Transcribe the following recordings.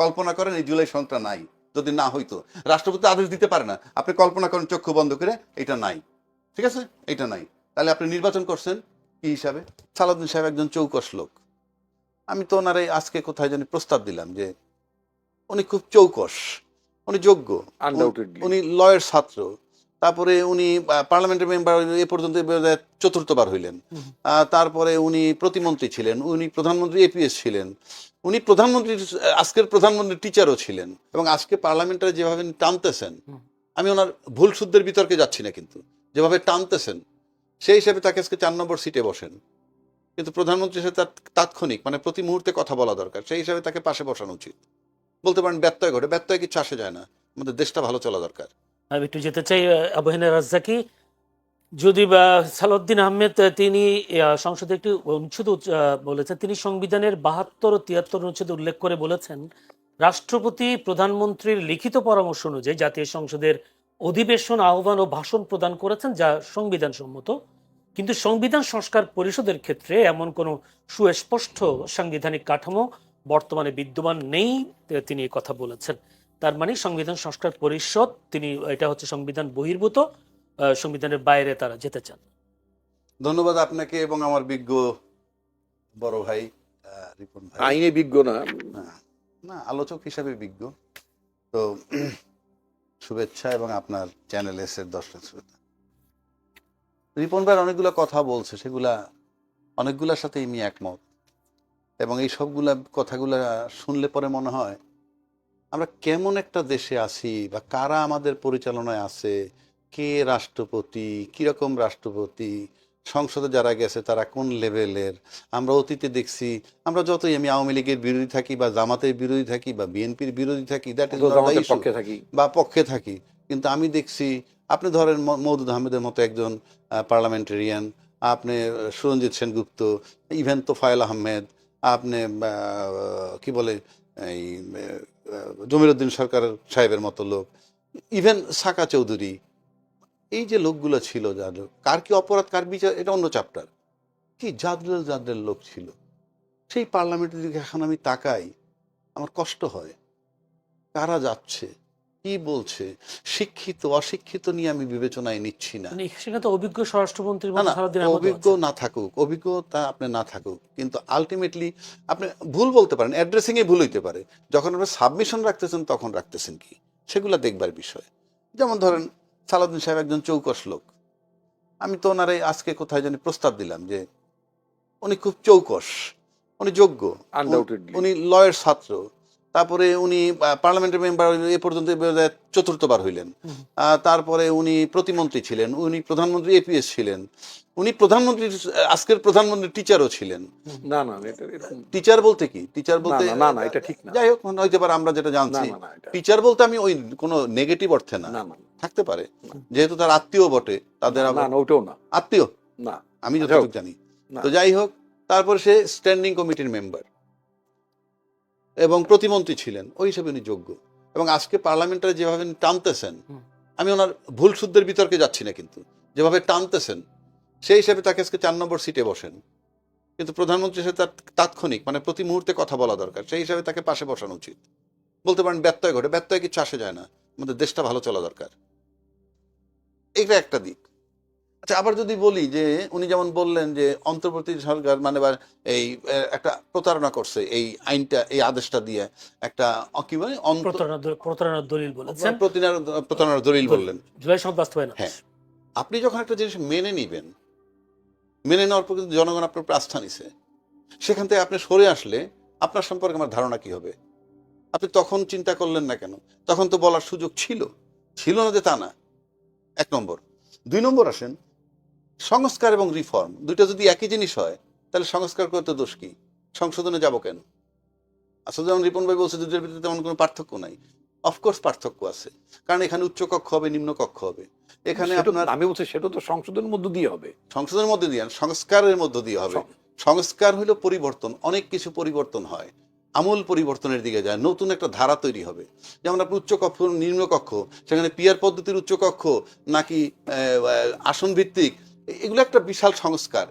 কল্পনা করেন এই জুলাই সনদটা নাই, যদি না হইতো রাষ্ট্রপতি আদেশ দিতে পারে না, আপনি কল্পনা করেন চক্ষু বন্ধ করে এটা নাই, ঠিক আছে, এটা নাই, তাহলে আপনি নির্বাচন করছেন কি হিসাবে? সালাউদ্দিন সাহেব একজন চৌকস লোক। আমি তো ওনারে আজকে কোথায় জানি প্রস্তাব দিলাম যে উনি খুব চৌকস, উনি যোগ্য, আনডাউটেডলি উনি লয়ের ছাত্র, তারপরে উনি পার্লামেন্টের মেম্বার এ পর্যন্ত চতুর্থবার হইলেন, তারপরে উনি প্রতিমন্ত্রী ছিলেন, উনি প্রধানমন্ত্রী এপিএস ছিলেন, উনি প্রধানমন্ত্রীর আজকের প্রধানমন্ত্রীর টিচারও ছিলেন, এবং আজকে পার্লামেন্টারে যেভাবে টানতেছেন, আমি ওনার ভুল শুদ্ধের বিতর্কে যাচ্ছি না, কিন্তু যেভাবে টানতেছেন সেই হিসাবে তাকে আজকে 4 নম্বর সিটে বসেন, কিন্তু প্রধানমন্ত্রীর সাথে তার তাৎক্ষণিক মানে প্রতি মুহূর্তে কথা বলা দরকার, সেই হিসাবে তাকে পাশে বসানো উচিত। বলতে পারেন ব্যত্যয় ঘটে, ব্যত্যয় কিছু আসে যায় না, আমাদের দেশটা ভালো চলা দরকার। আমি একটু যেতে চাই আবু হেনা রাজ্জাকি। যদি সালাউদ্দিন আহমেদ তিনি সংসদে একটি অনুচ্ছেদ বলেছেন, তিনি সংবিধানের 72 ও 73 অনুচ্ছেদ উল্লেখ করে বলেছেন রাষ্ট্রপতি প্রধানমন্ত্রীর লিখিত পরামর্শ অনুযায়ী জাতীয় সংসদের অধিবেশন আহ্বান ও ভাষণ প্রদান করেছেন, যা সংবিধান সম্মত, কিন্তু সংবিধান সংস্কার পরিষদের ক্ষেত্রে এমন কোনো সুস্পষ্ট সাংবিধানিক কাঠামো বর্তমানে বিদ্যমান নেই। তিনি এই কথা বলেছেন। তার মানে সংবিধান সংস্কার পরিষদ তিনি এটা হচ্ছে সংবিধান বহির্ভূত, সংবিধানের বাইরে তারা যেতে চান। ধন্যবাদ আপনাকে এবং আমার বিজ্ঞ বড় ভাই রিপন ভাই। আইনে বিজ্ঞ না, না আলোচক হিসাবে বিজ্ঞ। তো শুভেচ্ছা এবং আপনার চ্যানেল এর দর্শক শ্রোতা। রিপন ভাই অনেকগুলো কথা বলছে, সেগুলা অনেকগুলোর সাথে আমি একমত, এবং এই সবগুলা কথাগুলা শুনলে পরে মনে হয় আমরা কেমন একটা দেশে আছি, বা কারা আমাদের পরিচালনায় আছে, কে রাষ্ট্রপতি, কিরকম রাষ্ট্রপতি, সংসদে যারা গেছে তারা কোন লেভেলের। আমরা অতীতে দেখছি, আমরা যতই আমি আওয়ামী লীগের বিরোধী থাকি বা জামাতের বিরোধী থাকি বা বিএনপির বিরোধী থাকি, দ্যাট ইজ পক্ষে থাকি বা পক্ষে থাকি, কিন্তু আমি দেখছি আপনি ধরেন মওদুদ আহমেদের মতো একজন পার্লামেন্টেরিয়ান, আপনি সুরঞ্জিত সেনগুপ্ত, ইভেন তোফায়েল আহমেদ, আপনি কি বলে এই জমিরুদ্দিন সরকার সাহেবের মতো লোক, ইভেন সাকা চৌধুরী, এই যে লোকগুলো ছিল, যাদের কার কি অপরাধ কার বিচার এটা অন্য চ্যাপ্টার, কি জাদরেল লোক ছিল, সেই পার্লামেন্টের দিকে এখন আমি তাকাই, আমার কষ্ট হয়। কারা যাচ্ছে, কি বলছে, শিক্ষিত অশিক্ষিত নিয়ে আমি বিবেচনায় নিচ্ছি না। সেখানে তো অভিজ্ঞ স্বরাষ্ট্রমন্ত্রীর না, মতো না, সারাদিন আহমেদও অভিজ্ঞ আছেন। না থাকুক, অভিজ্ঞতা আপনি না থাকুক, কিন্তু আলটিমেটলি আপনি ভুল বলতে পারেন, অ্যাড্রেসিং এ ভুল হইতে পারে, যখন আপনি সাবমিশন রাখতেছেন তখন রাখতেছেন কি, সেগুলা দেখবার বিষয়। যেমন ধরেন সালাউদ্দিন সাহেব একজন চৌকস লোক। আমি তো ওনারে আজকে কোথায় জানি প্রস্তাব দিলাম যে উনি খুব চৌকস, উনি যোগ্য, আনডাউটেডলি উনি লয়ের ছাত্র, তারপরে উনি পার্লামেন্টের মেম্বার এ পর্যন্ত চতুর্থবার হইলেন, তারপরে উনি প্রতিমন্ত্রী ছিলেন, উনি প্রধানমন্ত্রী এপিএস ছিলেন, উনি প্রধানমন্ত্রীর আজকের প্রধানমন্ত্রীর টিচারও ছিলেন। না না, এটা এরকম টিচার বলতে কি, টিচার বলতে না না, এটা ঠিক না। যাই হোক হইতে পারে, আমরা যেটা জানছি না, না, এটা টিচার বলতে আমি ওই কোনো নেগেটিভ অর্থে না, না না থাকতে পারে, যেহেতু তার আত্মীয় বটে, তাদের না, না ওটাও না, আত্মীয় না আমি যতটুকু জানি। না। তো যাই হোক, তারপর সে স্ট্যান্ডিং কমিটির মেম্বার এবং প্রতিমন্ত্রী ছিলেন, ওই হিসেবে উনি যোগ্য, এবং আজকে পার্লামেন্টারে যেভাবে টানতেছেন, আমি ওনার ভুল শুদ্ধের বিতর্কে যাচ্ছি না, কিন্তু যেভাবে টানতেছেন সেই হিসাবে তাকে আজকে 4 নম্বর সিটে বসেন, কিন্তু প্রধানমন্ত্রীর সাথে তার তাৎক্ষণিক মানে প্রতি মুহূর্তে কথা বলা দরকার, সেই হিসাবে তাকে পাশে বসানো উচিত। বলতে পারেন ব্যত্যয় ঘটে, ব্যত্যয় কিছু আসে যায় না, আমাদের দেশটা ভালো চলা দরকার, এটা একটা দিক। আচ্ছা, আবার যদি বলি যে উনি যেমন বললেন যে অন্তর্বর্তী সরকার মানে এই একটা প্রতারণা করছে, এই আইনটা এই আদেশটা দিয়ে একটা কি বলে প্রতারণার দলিল বলেছেন, প্রতারণার দলিল বললেন। জুলাই সনদ বাস্তবায়ন। হ্যাঁ, আপনি যখন একটা জিনিস মেনে নিবেন, মেনে নেওয়ার পর কিন্তু জনগণ আপনার উপর আস্থা নিছে, সেখান থেকে আপনি সরে আসলে আপনার সম্পর্কে আমার ধারণা কি হবে? আপনি তখন চিন্তা করলেন না কেন? তখন তো বলার সুযোগ ছিল, ছিল না যে তা না, 1 নম্বর। 2 নম্বর আসেন, সংস্কার এবং রিফর্ম দুইটা যদি একই জিনিস হয়, তাহলে সংস্কার করতে দোষ কি, সংশোধনে যাব কেন? আসলে যেমন রিপন ভাই বলছে দুইটার ভিতরে তেমন কোনো পার্থক্য নাই। অফকোর্স পার্থক্য আছে, কারণ এখানে উচ্চ কক্ষ হবে, নিম্ন কক্ষ হবে, এখানে আপনার আমি বলছি সেটা তো সংশোধনের মধ্য দিয়ে হবে, সংশোধনের মধ্যে দিয়ে, সংস্কারের মধ্য দিয়ে হবে। সংস্কার হইল পরিবর্তন, অনেক কিছু পরিবর্তন হয়, আমূল পরিবর্তনের দিকে যায়, নতুন একটা ধারা তৈরি হবে। যেমন আপনি উচ্চ কক্ষ নিম্ন কক্ষ, সেখানে পিয়ার পদ্ধতির উচ্চ কক্ষ নাকি আসন ভিত্তিক, এগুলো একটা বিশাল সংস্কার।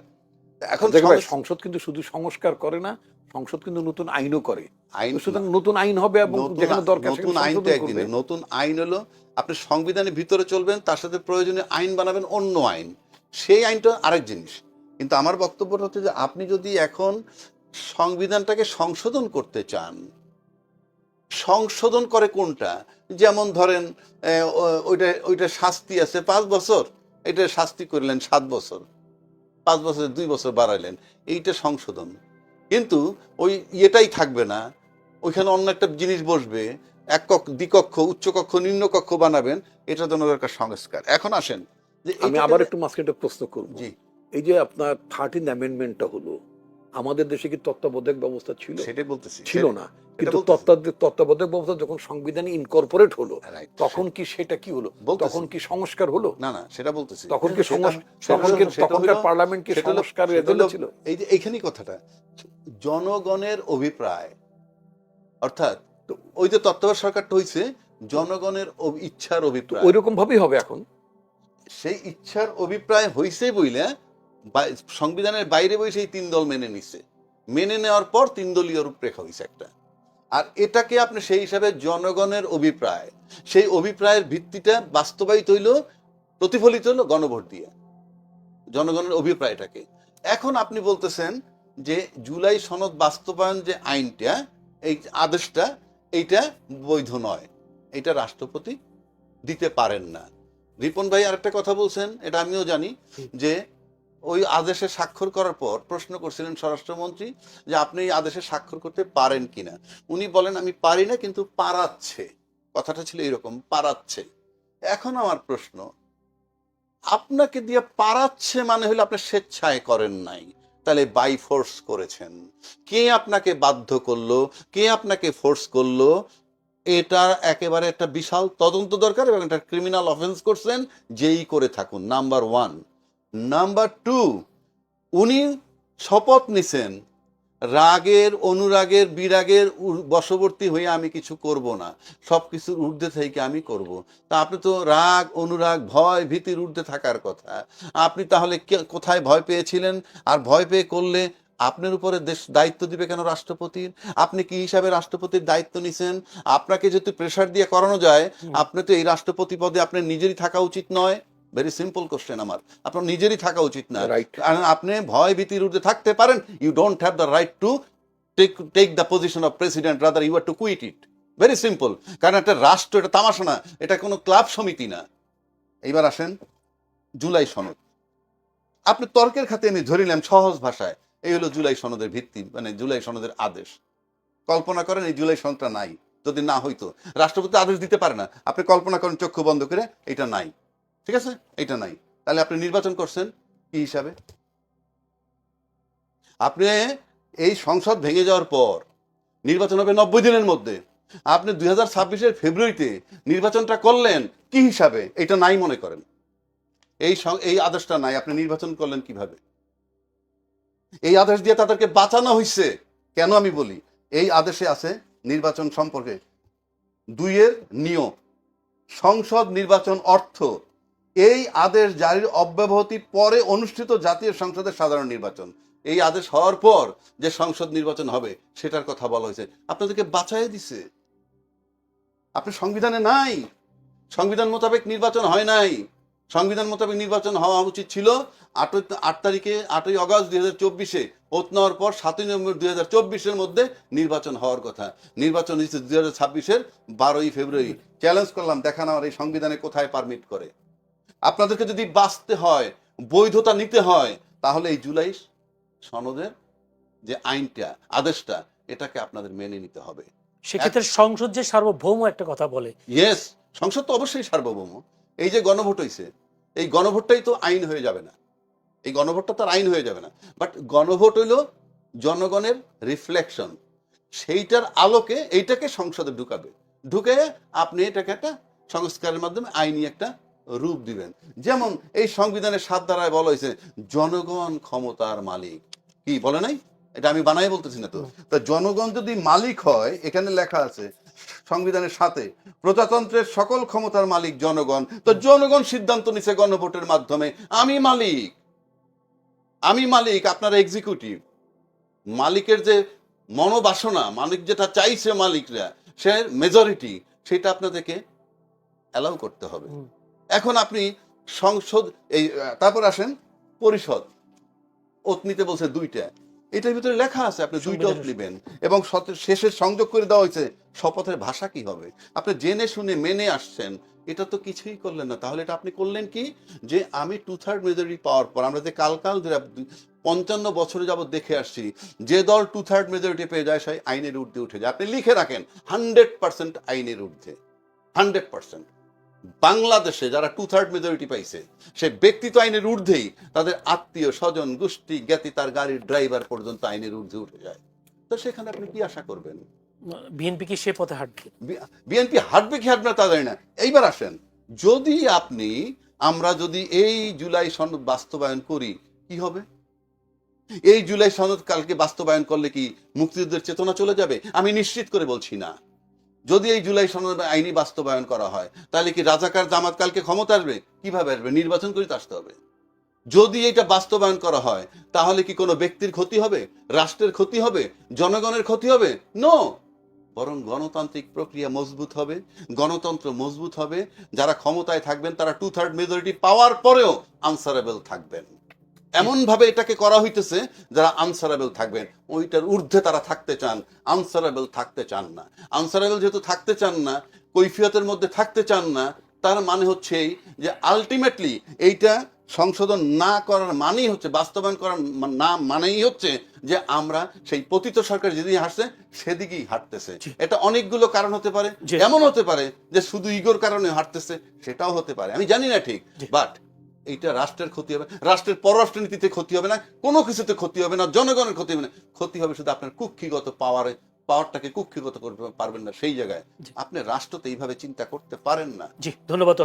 এখন সংসদ কিন্তু শুধু সংস্কার করে না, সংসদ কিন্তু নতুন আইনও করে। আইন সুতরাং নতুন আইন হবে এবং যেখানে দরকার নতুন আইন তো একদিনে, নতুন আইন হলো আপনি সংবিধানের ভিতরে চলবেন, তার সাথে প্রয়োজনীয় আইন বানাবেন অন্য আইন, সেই আইনটা আরেক জিনিস। কিন্তু আমার বক্তব্যটা হচ্ছে যে আপনি যদি এখন সংবিধানটাকে সংশোধন করতে চান, সংশোধন করে কোনটা? যেমন ধরেন ওইটা শাস্তি আছে 5 বছর, এটা শাস্তি করলেন 7 বছর, 5 বছরে 2 বছর বাড়াইলেন, এইটা সংশোধন। কিন্তু ওই ইয়েটাই থাকবে না, ওইখানে অন্য একটা জিনিস বসবে, এক কক্ষ, দ্বিকক্ষ, উচ্চকক্ষ, নিম্নকক্ষ বানাবেন, এটা জন্য দরকার সংস্কার। এখন আসেন যে আমি আবার একটু মাঝখানে প্রশ্ন করব। জি, এই যে আপনার 13th অ্যামেন্ডমেন্টটা হলো, আমাদের দেশে কি তত্ত্বাবধায়ক ব্যবস্থা ছিল? সেটাই বলতেছি, ছিল না, কিন্তু বলতেছি। তত্ত্বাবধায়ক ব্যবস্থা যখন সংবিধানে ইনকর্পোরেট হলো, Right. তখন কি সেটা কি হলো? বলতেছি। তখন কি সংস্কার হলো? না না, সেটা বলতেছি। তখন কি তখনকার পার্লামেন্ট কি সংস্কারের এজেন্ডা ছিল? এই যে এইখানেই কথাটা, জনগণের অভিপ্রায়, অর্থাৎ ওই যে তত্ত্বাবধায়ক সরকারটা হইছে জনগণের ইচ্ছার অভিপ্রায়, ওইরকম ভাবেই হবে এখন। সেই ইচ্ছার অভিপ্রায় হইছে বইলে সংবিধানের বাইরে বসে এই 3 দল মেনে নিছে, মেনে নেওয়ার পর 3 দলীয় রূপরেখা হইছে একটা। আর এটাকে আপনি সেই হিসাবে জনগণের অভিপ্রায়, সেই অভিপ্রায়ের ভিত্তিটা বাস্তবায়িত হইল, প্রতিফলিত হলো গণভোট দিয়ে জনগণের অভিপ্রায়টাকে। এখন আপনি বলতেছেন যে জুলাই সনদ বাস্তবায়ন যে আইনটা, এই আদেশটা, এইটা বৈধ নয়, এটা রাষ্ট্রপতি দিতে পারেন না। রিপন ভাই আরেকটা কথা বলছেন, এটা আমিও জানি, যে ওই আদেশে স্বাক্ষর করার পর প্রশ্ন করছিলেন স্বরাষ্ট্রমন্ত্রী যে আপনি এই আদেশে স্বাক্ষর করতে পারেন কিনা। উনি বলেন আমি পারি না, কিন্তু পারাচ্ছে, কথাটা ছিল এরকম, পারাচ্ছে। এখন আমার প্রশ্ন, আপনাকে দিয়ে পারাচ্ছে মানে হলো আপনি স্বেচ্ছায় করেন নাই, তাহলে বাই ফোর্স করেছেন। কে আপনাকে বাধ্য করলো, কে আপনাকে ফোর্স করলো? এটা একেবারে একটা বিশাল তদন্ত দরকার, এবং একটা ক্রিমিনাল অফেন্স করছেন, যেই করে থাকুন, নাম্বার 1। নাম্বার 2, উনি শপথ নিছেন রাগের, অনুরাগের, বিরাগের বশবর্তী হয়ে আমি কিছু করব না, সব কিছুর ঊর্ধ্বে থেকে আমি করব। তা আপনি তো রাগ, অনুরাগ, ভয়, ভীতির ঊর্ধ্বে থাকার কথা। আপনি তাহলে কোথায় ভয় পেয়েছিলেন? আর ভয় পেয়ে করলে আপনার উপরে দেশ দায়িত্ব দিবে কেন রাষ্ট্রপতির? আপনি কি হিসাবে রাষ্ট্রপতির দায়িত্ব নিছেন? আপনাকে যদি প্রেশার দিয়ে করানো যায়, আপনি তো এই রাষ্ট্রপতি পদে আপনার নিজেরই থাকা উচিত নয়। ভেরি সিম্পল কোশ্চেন আমার, আপনার নিজেরই থাকা উচিত না। কারণ আপনি ভয় ভীতির ঊর্ধ্বে থাকতে পারেন, you don't have the right to take the position of president, rather you are to quit it. Very simple. কারণ একটা রাষ্ট্র, এটা তামাশা না, এটা কোনো ক্লাব সমিতি না। এইবার আসেন জুলাই সনদ। আপনি তর্কের খাতে আমি ধরিলাম সহজ ভাষায়, এই হলো জুলাই সনদের ভিত্তি, মানে জুলাই সনদের আদেশ। কল্পনা করেন এই জুলাই সনদটা নাই, যদি না হইতো, রাষ্ট্রপতি আদেশ দিতে পারে না, আপনি কল্পনা করেন চক্ষু বন্ধ করে এটা নাই, ঠিক আছে, এটা নাই, তাহলে আপনি নির্বাচন করছেন কি হিসাবে? আপনি এই সংসদ ভেঙে যাওয়ার পর নির্বাচন হবে 90 দিনের মধ্যে, আপনি 2026-এর ফেব্রুয়ারিতে নির্বাচনটা করলেন কি হিসাবে? এটা নাই মনে করেন, এই আদেশটা নাই, আপনি নির্বাচন করলেন কিভাবে? এই আদেশ দিয়ে তাদেরকে বাঁচানো হয়েছে কেন আমি বলি, এই আদেশে আছে নির্বাচন সম্পর্কে 2-এর নিয়ম, সংসদ নির্বাচন অর্থ এই আদেশ জারির অব্যাহতির পরে অনুষ্ঠিত জাতীয় সংসদের সাধারণ নির্বাচন। এই আদেশ হওয়ার পর যে সংসদ নির্বাচন হবে সেটার কথা বলা হয়েছে, আপনাদেরকে বাঁচাই দিছে। আপনি সংবিধানে নাই, সংবিধান মোতাবেক নির্বাচন হয় নাই। সংবিধান মোতাবেক নির্বাচন হওয়া উচিত ছিল 8 অগস্ট 2024-এ, ওত নেওয়ার পর 7 নভেম্বর 2024-এর মধ্যে নির্বাচন হওয়ার কথা। নির্বাচন হয়েছে 2026-এর 12 ফেব্রুয়ারি। চ্যালেঞ্জ করলাম, দেখান আমার এই সংবিধানে কোথায় পারমিট করে। আপনাদেরকে যদি বাঁচতে হয়, বৈধতা নিতে হয়, তাহলে এই জুলাই সনদের যে আইনটা, আদেশটা, এটাকে আপনাদের মেনে নিতে হবে। সেক্ষেত্রে সংসদ যে সার্বভৌম একটা কথা বলে, ইয়েস, সংসদ তো অবশ্যই সার্বভৌম। এই যে গণভোট হয়েছে, এই গণভোটটাই তো আইন হয়ে যাবে না, এই গণভোটটা তো আইন হয়ে যাবে না, বাট গণভোট হইল জনগণের রিফ্লেকশন, সেইটার আলোকে এইটাকে সংসদে ঢুকাবে, ঢুকে আপনি এটাকে একটা সংস্কারের মাধ্যমে আইনি একটা রূপ দিবেন। যেমন এই সংবিধানের 7 ধারায় বলা হয়েছে জনগণ ক্ষমতার মালিক, কি বলে নাই? এটা আমি বানাই বলতেছি না তো। তা জনগণ যদি মালিক হয়, এখানে লেখা আছে সংবিধানের সাথে প্রজাতন্ত্রের সকল ক্ষমতার মালিক জনগণ, তো জনগণ সিদ্ধান্ত নিছে গণভোটের মাধ্যমে, আমি মালিক, আপনারা এক্সিকিউটিভ। মালিকের যে মনোবাসনা, মালিক যেটা চাইছে, মালিকরা সে মেজরিটি, সেটা আপনাদেরকে অ্যালাউ করতে হবে। এখন আপনি সংসদ এই তারপর আসেন পরিষদ, ওত নিতে বলছে 2টা, এটার ভিতরে লেখা আছে আপনি 2টা ওত নেবেন, এবং শেষে সংযোগ করে দেওয়া হয়েছে শপথের ভাষা কি হবে। আপনি জেনে শুনে মেনে আসছেন, এটা তো কিছুই করলেন না। তাহলে এটা আপনি করলেন কি, যে আমি 2/3 মেজরিটি পাওয়ার পর, আমরা যে কাল ধরে 55 বছরে যাবত দেখে আসছি, যে দল 2/3 মেজরিটি পেয়ে যায় সেই আইনের ঊর্ধ্বে উঠে যায়। আপনি লিখে রাখেন 100% আইনের ঊর্ধ্বে, 100%। বাংলাদেশে যারা 2/3 মেজরিটি পাইছে, সে ব্যক্তি তো আইনের ঊর্ধ্বেই, তাদের আত্মীয় স্বজন গোষ্ঠী জ্ঞাতি, তার গাড়ির ড্রাইভার পর্যন্ত আইনের ঊর্ধ্বে উঠে যায়। তো সেখানে আপনি কি আশা করবেন? বিএনপি কি সে পথে হাঁটবে? বিএনপি হাঁটবে কি হাঁটবে না তা জানি না। এইবার আসেন, যদি আমরা যদি এই জুলাই সনদ বাস্তবায়ন করি, কি হবে? এই জুলাই সনদ কালকে বাস্তবায়ন করলে কি মুক্তিযুদ্ধের চেতনা চলে যাবে? আমি নিশ্চিত করে বলছি না। যদি এই জুলাই সনদ আইনি বাস্তবায়ন করা হয়, তাহলে কি রাজাকার জামাত কালকে ক্ষমতা আসবে? কিভাবে আসবে? নির্বাচন করে তো আসতে হবে। যদি এটা বাস্তবায়ন করা হয়, তাহলে কি কোনো ব্যক্তির ক্ষতি হবে, রাষ্ট্রের ক্ষতি হবে, জনগণের ক্ষতি হবে? নো, বরং গণতান্ত্রিক প্রক্রিয়া মজবুত হবে, গণতন্ত্র মজবুত হবে। যারা ক্ষমতায় থাকবেন তারা 2/3 মেজরিটি পাওয়ার পরেও আনসারেবল থাকবেন। এমন ভাবে এটাকে করা হইতেছে যারা আনসারেবল থাকবেন, ওইটার ঊর্ধ্বে তারা থাকতে চান, আনসারেবল থাকতে চান না। আনসারেবল যেহেতু থাকতে চান না, কৈফিয়তের মধ্যে থাকতে চান না, তার মানে হচ্ছে এই যে আলটিমেটলি এইটা সংশোধন না করার মানেই হচ্ছে, বাস্তবায়ন করার না মানেই হচ্ছে যে আমরা সেই পতিত সরকার যেদিকে হাঁটছে সেদিকেই হাঁটতেছে। এটা অনেকগুলো কারণ হতে পারে, এমন হতে পারে যে শুধু ইগোর কারণে হাঁটতেছে, সেটাও হতে পারে, আমি জানি না ঠিক। বাট এইটা রাষ্ট্রের ক্ষতি হবে, রাষ্ট্রের পররাষ্ট্রনীতিতে ক্ষতি হবে না, কোনো কিছুতে ক্ষতি হবে না, জনগণের ক্ষতি হবে না। ক্ষতি হবে শুধু আপনার কুক্ষিগত পাওয়ারটাকে কুক্ষিগত করতে পারবেন না। সেই জায়গায় আপনি রাষ্ট্রতে এইভাবে চিন্তা করতে পারেন না। জি, ধন্যবাদ।